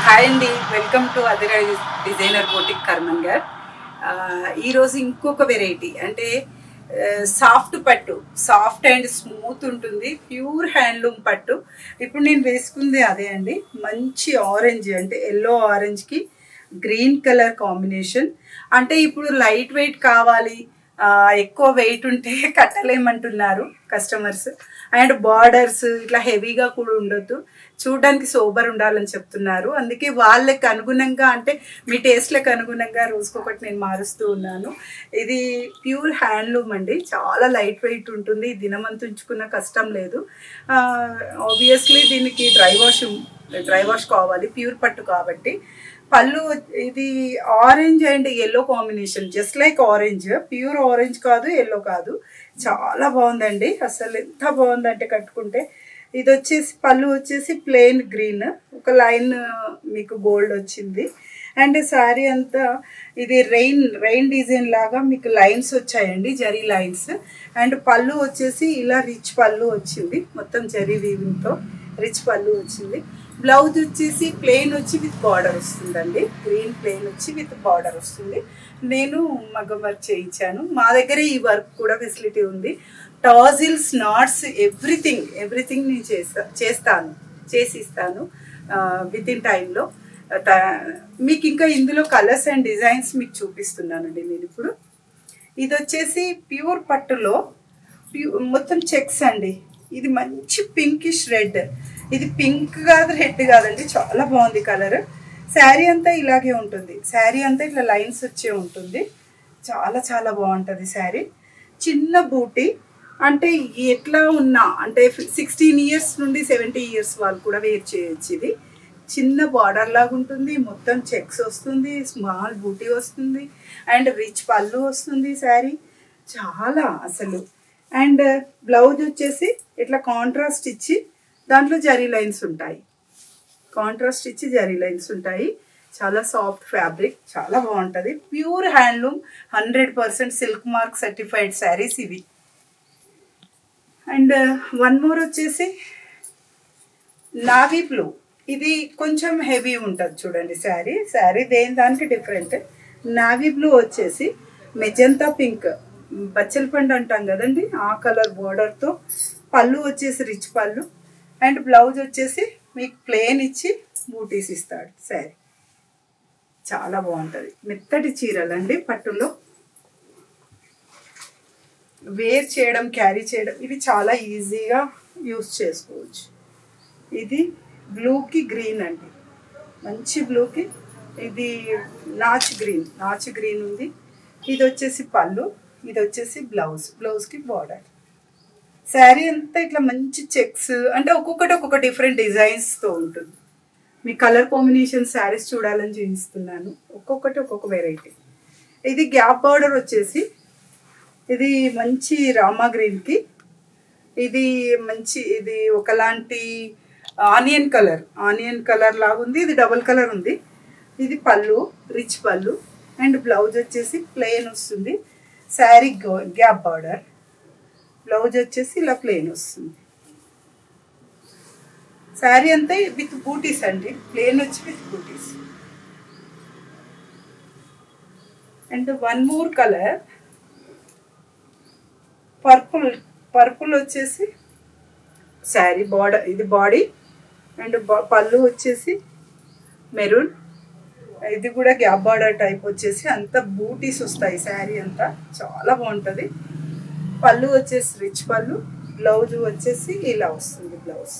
Hi అండి, welcome to అదిరా designer boutique కర్మంగర్. ఈరోజు ఇంకొక వెరైటీ అంటే సాఫ్ట్ పట్టు, సాఫ్ట్ అండ్ స్మూత్ ఉంటుంది, ప్యూర్ హ్యాండ్లూమ్ పట్టు. ఇప్పుడు నేను వేసుకుంది అదే అండి, మంచి ఆరెంజ్ అంటే ఎల్లో ఆరెంజ్కి గ్రీన్ కలర్ కాంబినేషన్. అంటే ఇప్పుడు లైట్ వెయిట్ కావాలి, ఎక్కువ వెయిట్ ఉంటే కట్టలేమంటున్నారు కస్టమర్స్. అండ్ బార్డర్స్ ఇట్లా హెవీగా కూడా ఉండొద్దు, చూడడానికి సోబర్ ఉండాలని చెప్తున్నారు. అందుకే వాళ్ళకి అనుగుణంగా అంటే మీ టేస్ట్లకు అనుగుణంగా రోజుకొకటి నేను మారుస్తూ ఉన్నాను. ఇది ప్యూర్ హ్యాండ్లూమ్ అండి, చాలా లైట్ వెయిట్ ఉంటుంది, దినమంతా ఉంచుకున్న కష్టం లేదు. ఆబ్వియస్లీ దీనికి డ్రై వాష్ కావాలి, ప్యూర్ పట్టు కాబట్టి. పళ్ళు ఇది orange and yellow combination, just like orange, pure orange కాదు, ఎల్లో కాదు. చాలా బాగుందండి, అసలు ఎంత బాగుందంటే కట్టుకుంటే. ఇది వచ్చేసి పళ్ళు వచ్చేసి ప్లెయిన్ గ్రీన్, ఒక లైన్ మీకు గోల్డ్ వచ్చింది. అండ్ శారీ అంతా ఇది రెయిన్ డిజైన్ లాగా మీకు లైన్స్ వచ్చాయండి, జరీ లైన్స్. అండ్ పళ్ళు వచ్చేసి ఇలా రిచ్ పళ్ళు వచ్చింది, మొత్తం జరీ వీవింగ్తో రిచ్ పళ్ళు వచ్చింది. బ్లౌజ్ వచ్చేసి ప్లెయిన్ వచ్చి విత్ బార్డర్ వస్తుందండి, గ్రీన్ ప్లెయిన్ వచ్చి విత్ బార్డర్ వస్తుంది. నేను మగ్గం వర్క్ చేయించాను, మా దగ్గర ఈ వర్క్ కూడా ఫెసిలిటీ ఉంది. టాజిల్స్, నాట్స్, ఎవ్రీథింగ్ నేను చేసిస్తాను విత్ ఇన్ టైంలో. మీకు ఇంకా ఇందులో కలర్స్ అండ్ డిజైన్స్ మీకు చూపిస్తున్నానండి నేను ఇప్పుడు. ఇది వచ్చేసి ప్యూర్ పట్టులో మొత్తం చెక్స్ అండి. ఇది మంచి పింకిష్ రెడ్, ఇది పింక్ కాదు రెడ్ కాదండి, చాలా బాగుంది కలర్. శారీ అంతా ఇలాగే ఉంటుంది, శారీ అంతా ఇట్లా లైన్స్ వచ్చే ఉంటుంది, చాలా చాలా బాగుంటుంది శారీ. చిన్న బూటీ అంటే ఎట్లా ఉన్నా అంటే 16 ఇయర్స్ నుండి 70 ఇయర్స్ వాళ్ళు కూడా వేర్ చేయొచ్చు. ఇది చిన్న బార్డర్ లాగా ఉంటుంది, మొత్తం చెక్స్ వస్తుంది, స్మాల్ బూటీ వస్తుంది, అండ్ రిచ్ పళ్ళు వస్తుంది శారీ, చాలా అసలు. అండ్ బ్లౌజ్ వచ్చేసి ఇట్లా కాంట్రాస్ట్ ఇచ్చి దాంట్లో జరీ లైన్స్ ఉంటాయి, చాలా సాఫ్ట్ ఫ్యాబ్రిక్, చాలా బాగుంటుంది, pure handloom, 100% silk mark certified saris ఇవి. అండ్ వన్ మోర్ వచ్చేసి నావీ బ్లూ, ఇది కొంచెం హెవీ ఉంటుంది చూడండి శారీ దేని దానికి డిఫరెంట్. నావీ బ్లూ వచ్చేసి మెజంతా పింక్, బచ్చల పండు అంటాం కదండి, ఆ కలర్ బోర్డర్తో పళ్ళు వచ్చేసి రిచ్ పళ్ళు. అండ్ బ్లౌజ్ వచ్చేసి మీకు ప్లెయిన్ ఇచ్చి బూటీస్ ఇస్తాడు శారీ, చాలా బాగుంటుంది. మెత్తటి చీరలండి పట్టులో, వేర్ చేయడం, క్యారీ చేయడం ఇది చాలా ఈజీగా యూస్ చేసుకోవచ్చు. ఇది బ్లూకి గ్రీన్ అండి, మంచి బ్లూకి ఇది నాచ్ గ్రీన్ ఉంది. ఇది వచ్చేసి పళ్ళు, ఇది వచ్చేసి బ్లౌజ్కి బార్డర్. శారీ అంతా ఇట్లా మంచి చెక్స్ అంటే ఒక్కొక్క డిఫరెంట్ డిజైన్స్తో ఉంటుంది. మీ కలర్ కాంబినేషన్ శారీస్ చూడాలని చూపిస్తున్నాను, ఒక్కొక్క వెరైటీ. ఇది గ్యాప్ బార్డర్ వచ్చేసి ఇది మంచి రామా గ్రీన్కి, ఇది ఒకలాంటి ఆనియన్ కలర్ లాగా ఉంది, ఇది డబుల్ కలర్ ఉంది. ఇది పళ్ళు, రిచ్ పళ్ళు, అండ్ బ్లౌజ్ వచ్చేసి ప్లెయిన్ వస్తుంది, శారీ గ్యాప్ బార్డర్, బ్లౌజ్ వచ్చేసి ఇలా ప్లెయిన్ వస్తుంది. శారీ అంతా విత్ బూటీస్ అండి, ప్లెయిన్ వచ్చి విత్ బూటీస్. And one more colour purple వచ్చేసి శారీ బార్డర్, ఇది బాడీ. అండ్ పళ్ళు వచ్చేసి మెరూన్, ఇది కూడా గ్యాప్ బార్డర్ టైప్ వచ్చేసి అంత బూటీస్ వస్తాయి, శారీ అంతా చాలా బాగుంటుంది. పళ్ళు వచ్చేసి రిచ్ పళ్ళు, బ్లౌజ్ వచ్చేసి ఇలా వస్తుంది బ్లౌజ్.